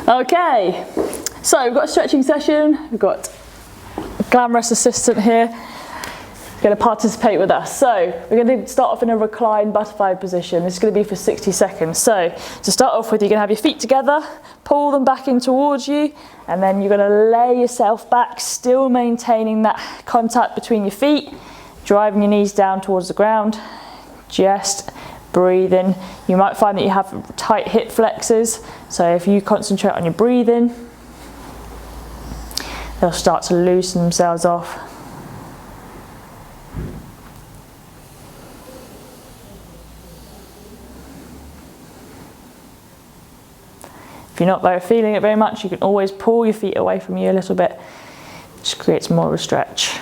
Okay, so we've got a stretching session. We've got a glamorous assistant here going to participate with us. So we're going to start off in a reclined butterfly position. This is going to be for 60 seconds. So to start off with, you're going to have your feet together, pull them back in towards you, and then you're going to lay yourself back, still maintaining that contact between your feet, driving your knees down towards the ground, just breathing. You might find that you have tight hip flexors, so if you concentrate on your breathing, they'll start to loosen themselves off. If you're not feeling it very much, you can always pull your feet away from you a little bit. Just creates more of a stretch.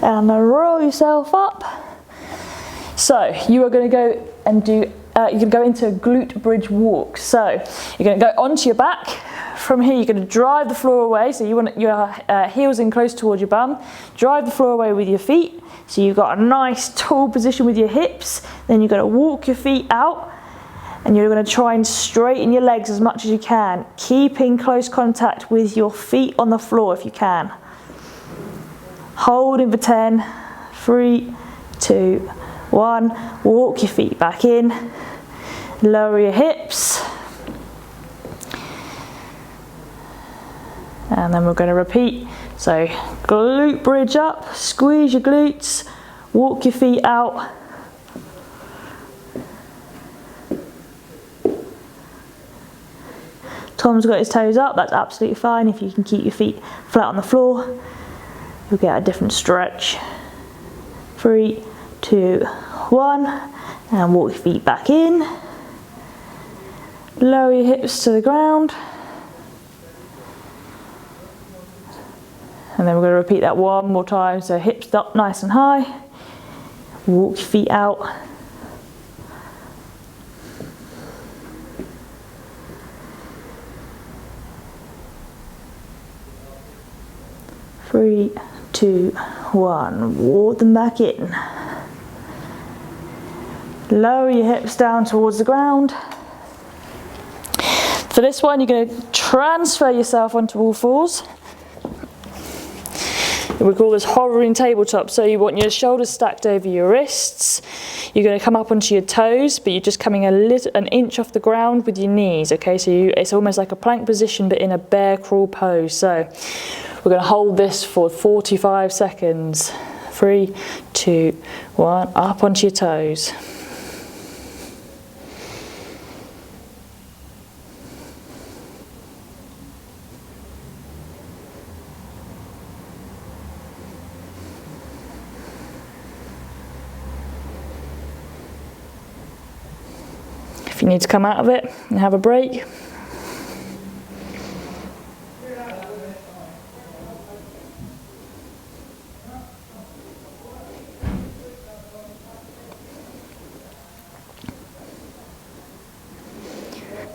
And then roll yourself up. So you are going to go and do, you're going to go into a glute bridge walk. So you're going to go onto your back. From here you're going to drive the floor away, so you want your heels in close towards your bum. Drive the floor away with your feet, so you've got a nice tall position with your hips. Then you're going to walk your feet out, and you're going to try and straighten your legs as much as you can, keeping close contact with your feet on the floor if you can. Hold in for 10, 3, 2, 1. Walk your feet back in, lower your hips. And then we're going to repeat. So glute bridge up, squeeze your glutes, walk your feet out. Tom's got his toes up, that's absolutely fine. If you can keep your feet flat on the floor, you'll get a different stretch. 3, 2, 1, and walk your feet back in. Lower your hips to the ground. And then we're going to repeat that one more time. So hips up nice and high. Walk your feet out. Three, 2, 1. Walk them back in. Lower your hips down towards the ground. For this one, you're going to transfer yourself onto all fours. We call this hovering tabletop. So you want your shoulders stacked over your wrists. You're going to come up onto your toes, but you're just coming an inch off the ground with your knees. Okay, so it's almost like a plank position, but in a bear crawl pose. So we're going to hold this for 45 seconds. 3, 2, 1. Up onto your toes. If you need to come out of it and have a break.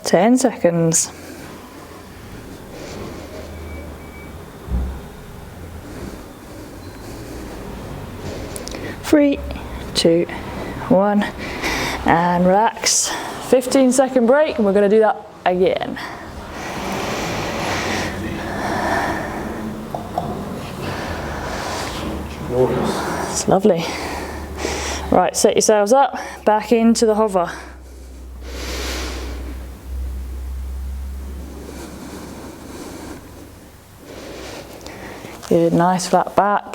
Ten seconds. 3, 2, 1, and relax. 15-second break, and we're going to do that again. It's lovely. Right, set yourselves up, back into the hover. Good, nice flat back.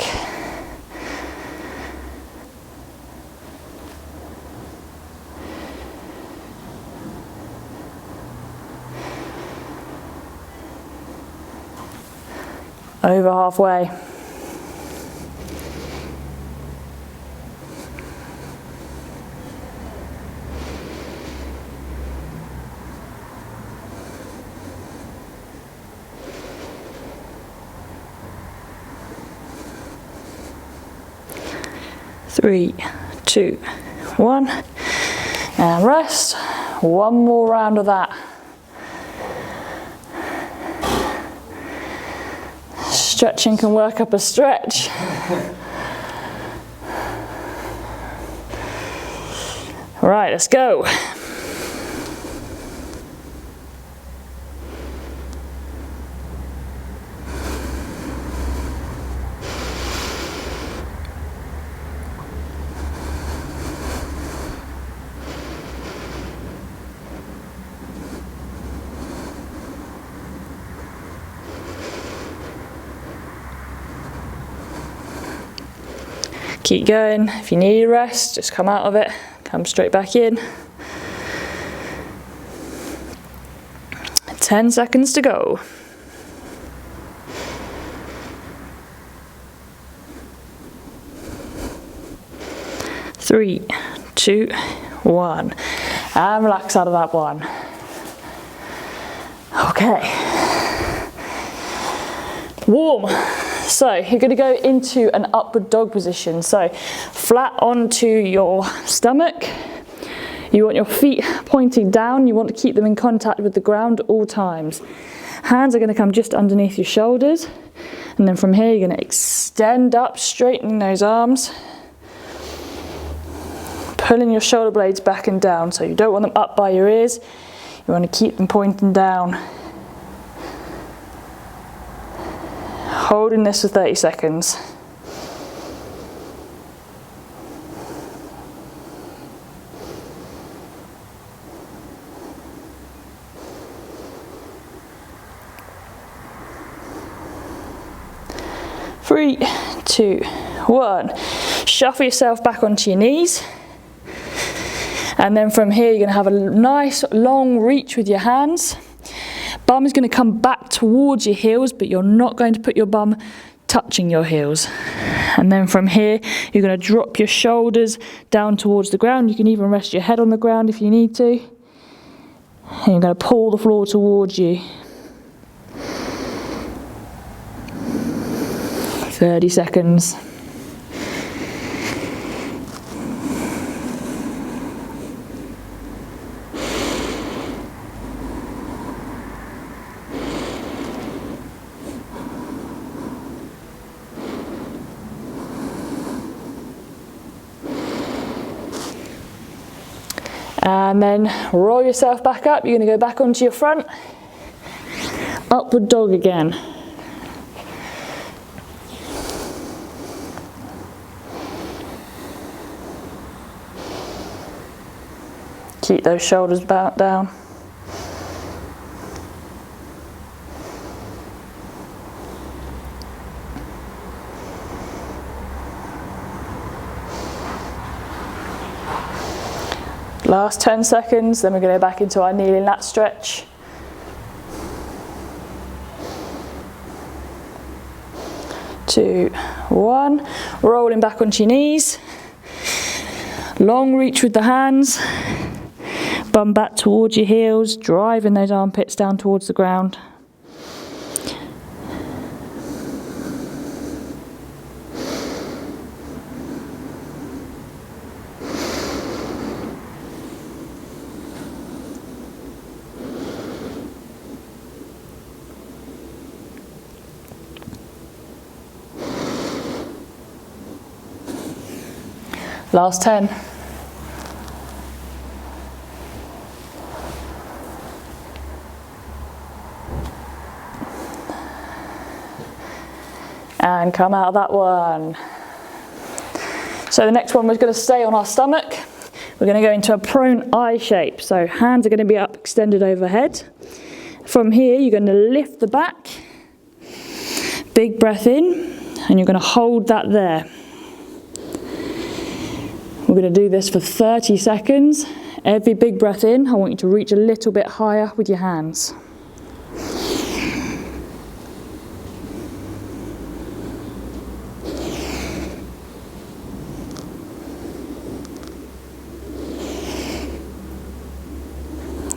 Over halfway. 3, 2, 1, and rest. One more round of that. Stretching can work up a stretch. Right, let's go. Keep going. If you need a rest, just come out of it, come straight back in. 10 seconds to go. 3, 2, 1, and relax out of that one. Okay. Warm. So you're going to go into an upward dog position. So flat onto your stomach. You want your feet pointing down. You want to keep them in contact with the ground at all times. Hands are going to come just underneath your shoulders. And then from here, you're going to extend up, straightening those arms. Pulling your shoulder blades back and down. So you don't want them up by your ears. You want to keep them pointing down. Holding this for 30 seconds. Three, 2, 1. Shuffle yourself back onto your knees. And then from here, you're going to have a nice long reach with your hands. Bum is going to come back towards your heels, but you're not going to put your bum touching your heels. And then from here, you're going to drop your shoulders down towards the ground. You can even rest your head on the ground if you need to. And you're going to pull the floor towards you. 30 seconds. And then roll yourself back up. You're going to go back onto your front. Upward dog again. Keep those shoulders back down. Last 10 seconds, then we're going to go back into our kneeling lat stretch. Two, 1. Rolling back onto your knees. Long reach with the hands. Bum back towards your heels, driving those armpits down towards the ground. Last 10. And come out of that one. So the next one, we're going to stay on our stomach. We're going to go into a prone I shape. So hands are going to be up, extended overhead. From here, you're going to lift the back. Big breath in, and you're going to hold that there. We're going to do this for 30 seconds. Every big breath in, I want you to reach a little bit higher with your hands.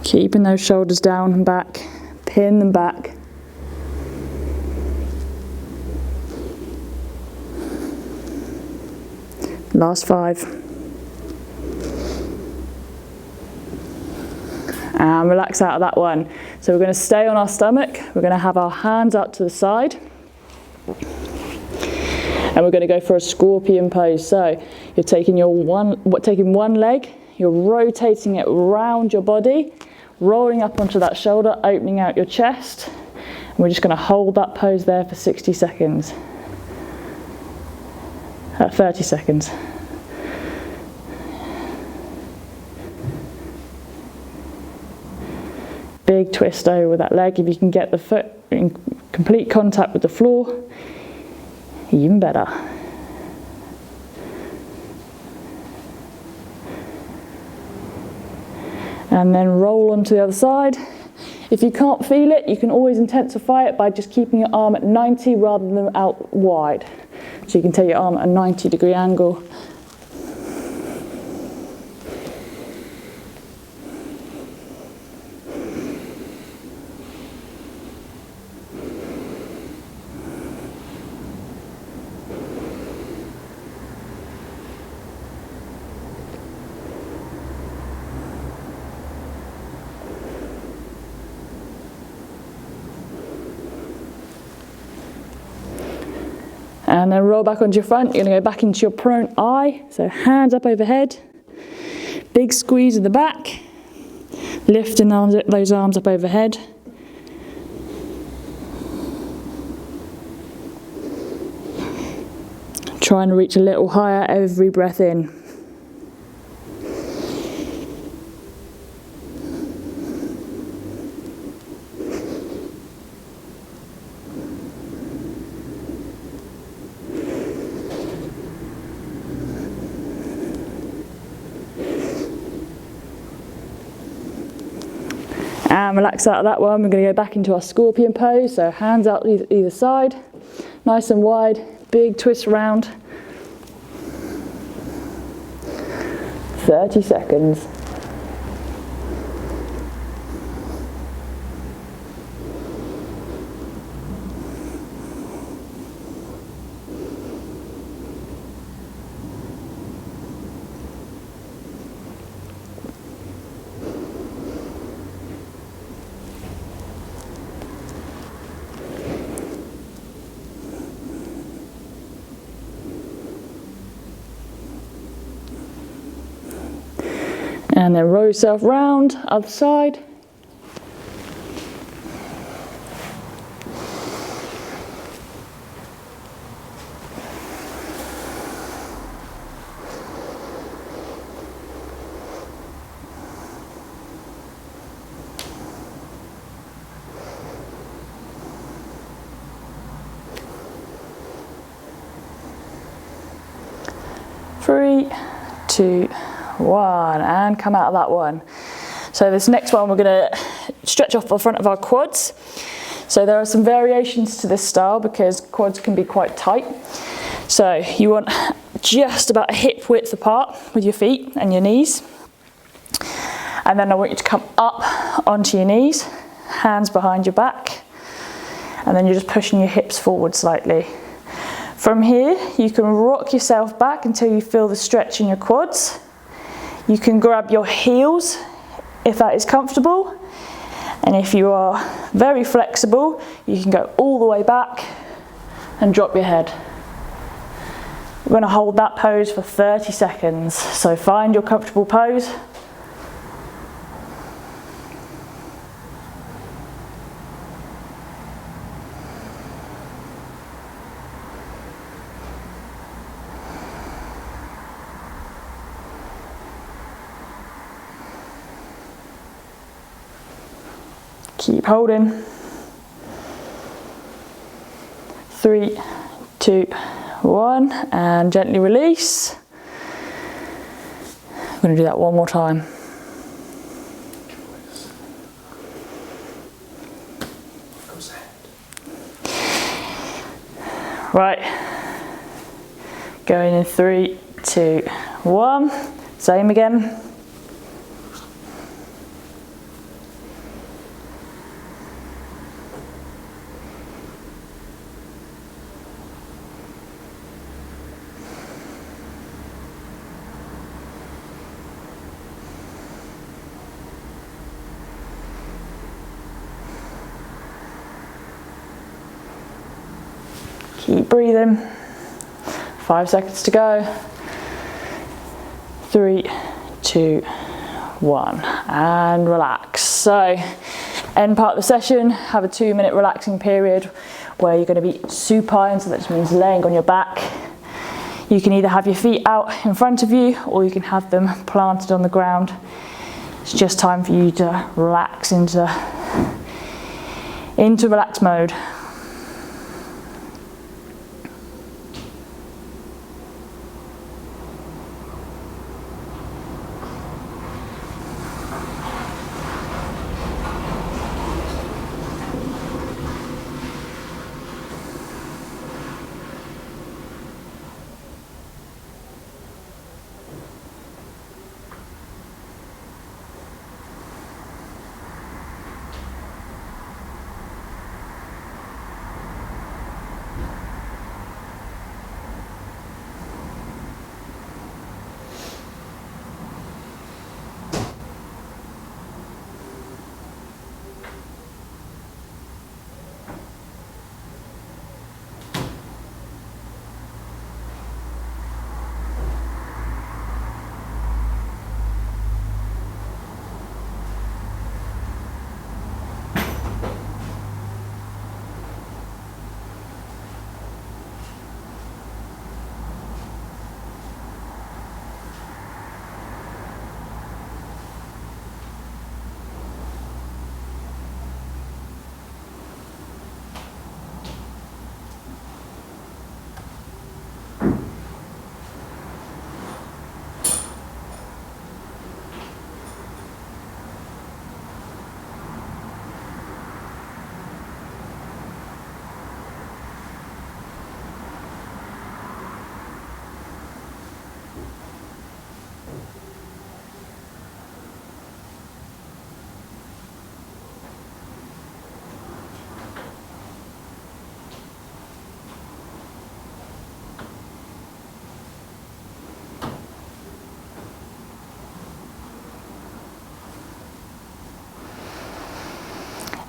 Keeping those shoulders down and back, pin them back. Last 5. And relax out of that one. So we're going to stay on our stomach. We're going to have our hands out to the side. And we're going to go for a scorpion pose. So you're taking one leg, you're rotating it round your body, rolling up onto that shoulder, opening out your chest. And we're just going to hold that pose there for 60 seconds. 30 seconds. Big twist over with that leg. If you can get the foot in complete contact with the floor, even better. And then roll onto the other side. If you can't feel it, you can always intensify it by just keeping your arm at 90 rather than out wide. So you can take your arm at a 90-degree angle. And then roll back onto your front. You're going to go back into your prone I. So hands up overhead. Big squeeze in the back. Lifting those arms up overhead. Trying to reach a little higher every breath in. And relax out of that one. We're going to go back into our scorpion pose. So hands out either side, nice and wide, big twist around. 30 seconds. And then roll yourself round, other side. Three, 2, 1, and come out of that one. So this next one we're going to stretch off the front of our quads. So there are some variations to this style because quads can be quite tight. So you want just about a hip width apart with your feet and your knees. And then I want you to come up onto your knees, hands behind your back, and then you're just pushing your hips forward slightly. From here you can rock yourself back until you feel the stretch in your quads. You can grab your heels if that is comfortable, and if you are very flexible you can go all the way back and drop your head. We're going to hold that pose for 30 seconds, so find your comfortable pose. Keep holding. 3, 2, 1, and gently release. I'm going to do that one more time. Right. Going in 3, 2, 1. Same again. Keep breathing. 5 seconds to go. 3, 2, 1, and relax. So, end part of the session, have a 2-minute relaxing period where you're going to be supine, so that just means laying on your back. You can either have your feet out in front of you or you can have them planted on the ground. It's just time for you to relax into relax mode.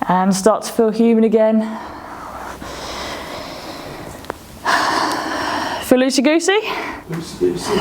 And start to feel human again. Feel loosey-goosey? Loosey-goosey.